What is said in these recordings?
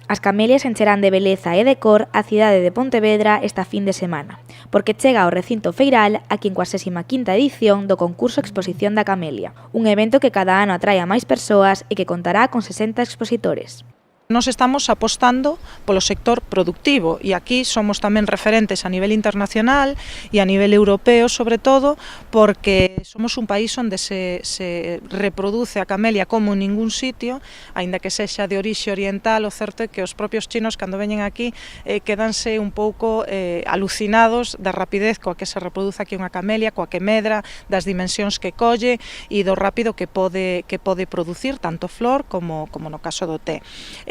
As camelias encherán de beleza e de cor a cidade de Pontevedra esta fin de semana, porque chega ao recinto feiral a 55ª edición do concurso Exposición da Camelia, un evento que cada ano atrae a máis persoas e que contará con 60 expositores. Nos estamos apostando polo sector productivo e aquí somos tamén referentes a nivel internacional e a nivel europeo, sobre todo, porque somos un país onde se reproduce a camelia como en ningún sitio, aínda que sexa de orixe oriental. O certo é que os propios chinos, cando veñen aquí, quedanse un pouco alucinados da rapidez coa que se reproduce aquí unha camelia, coa que medra, das dimensións que colle e do rápido que pode producir tanto flor como no caso do té.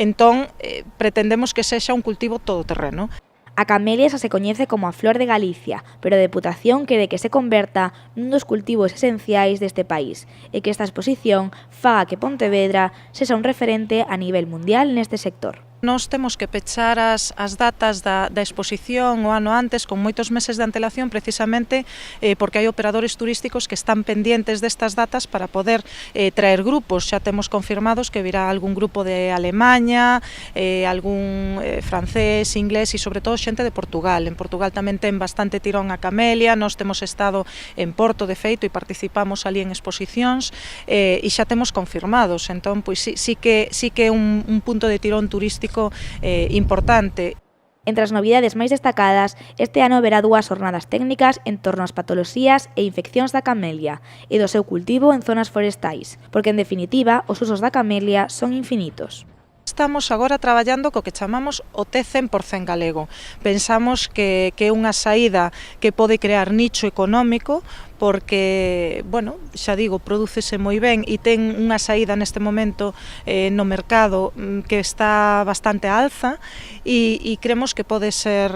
Entón, pretendemos que sexa un cultivo todoterreno. A camelia xa se coñece como a flor de Galicia, pero a Deputación quere que se converta nun dos cultivos esenciais deste país e que esta exposición faga que Pontevedra sexa un referente a nivel mundial neste sector. Nós temos que pechar as datas da exposición o ano antes con moitos meses de antelación, precisamente porque hai operadores turísticos que están pendientes destas datas para poder traer grupos. Xa temos confirmados que virá algún grupo de Alemanha, algún francés, inglés e sobre todo xente de Portugal. En Portugal tamén ten bastante tirón a camelia, nós temos estado en Porto de feito e participamos ali en exposicións e xa temos confirmados. Entón, pois sí que é un punto de tirón turístico importante. Entre as novidades máis destacadas, este ano verá 2 jornadas técnicas en torno ás patoloxías e infeccións da camelia e do seu cultivo en zonas forestais, porque en definitiva os usos da camelia son infinitos. Estamos agora traballando co que chamamos o té 100% galego. Pensamos que é unha saída que pode crear nicho económico porque, bueno, xa digo, prodúcese moi ben e ten unha saída neste momento no mercado que está bastante á alza e creemos que pode ser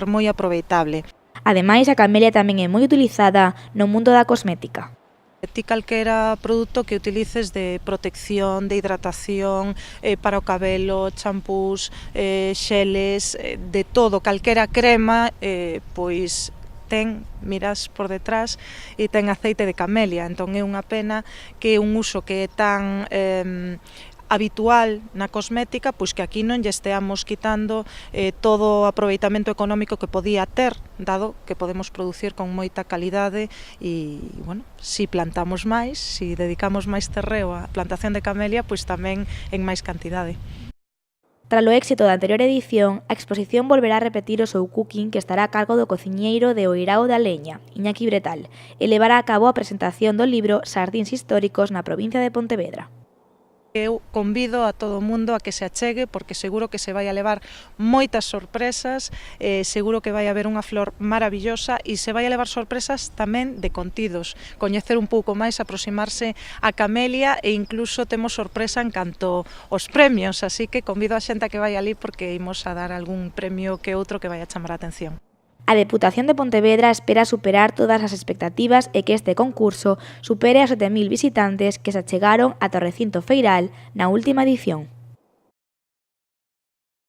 moi aproveitable. Ademais, a camelia tamén é moi utilizada no mundo da cosmética. Ti calquera produto que utilices de protección, de hidratación, para o cabelo, champús, xeles, de todo, calquera crema, pois miras por detrás e ten aceite de camelia. Entón é unha pena que un uso que é tan habitual na cosmética, pois que aquí non lle esteamos quitando todo o aproveitamento económico que podía ter, dado que podemos producir con moita calidade e, bueno, si plantamos máis, si dedicamos máis terreo á plantación de camelia, pois tamén en máis cantidade. Tras o éxito da anterior edición, a exposición volverá a repetir o seu cooking que estará a cargo do cociñeiro de Oirao da Leña, Iñaki Bretal, e levará a cabo a presentación do libro Sardíns históricos na provincia de Pontevedra. Eu convido a todo o mundo a que se achegue porque seguro que se vai a levar moitas sorpresas, seguro que vai haber unha flor maravillosa e se vai a levar sorpresas tamén de contidos, coñecer un pouco máis, aproximarse a camelia e incluso temos sorpresa en canto aos premios, así que convido a xente a que vai ali porque imos a dar algún premio que outro que vai a chamar a atención. A Deputación de Pontevedra espera superar todas as expectativas e que este concurso supere a 7.000 visitantes que se achegaron ata o recinto feiral na última edición.